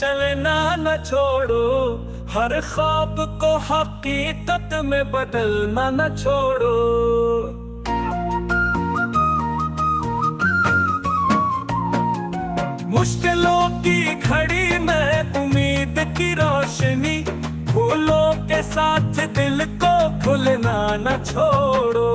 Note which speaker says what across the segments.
Speaker 1: चलना न छोड़ो, हर ख्वाब को हकीकत में बदलना न छोड़ो। मुश्किलों की घड़ी में उम्मीद की रोशनी, फूलों के साथ दिल को खुलना न छोड़ो।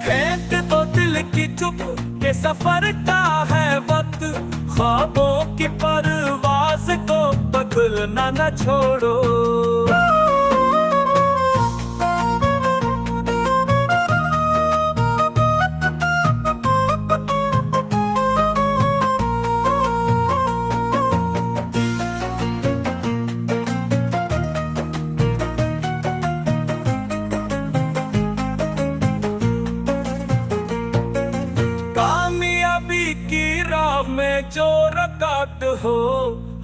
Speaker 1: फेंक दो दिल की चुप के सफर का है वक्त, ख्वाबों की परवाज़ को बदलना न छोड़ो। कामयाबी की राह में जो रुकावट हो,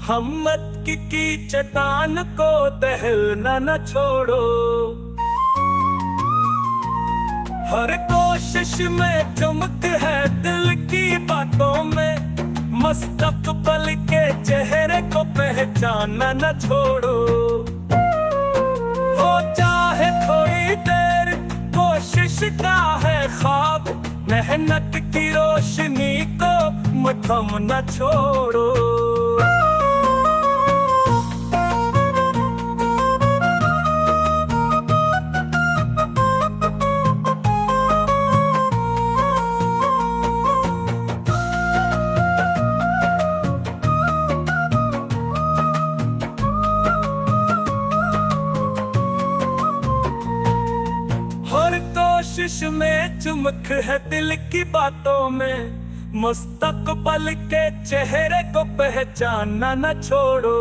Speaker 1: हिम्मत की चट्टान को दहलना न छोड़ो। हर कोशिश में चमक है दिल की बातों में, मुस्तकबिल के चेहरे को पहचानना न छोड़ो। हो चाहे थोड़ी देर, कोशिश का है ख्वाब, मेहनत की रोशनी को मथम न छोड़ो। हर कोशिश में चमक है दिल की बातों में, मुस्तकबिल के चेहरे को पहचानना न छोड़ो।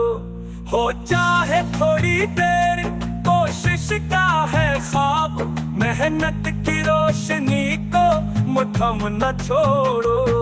Speaker 1: हो चाहे थोड़ी देर, कोशिश का है ख्वाब, मेहनत की रोशनी को मथम न छोड़ो।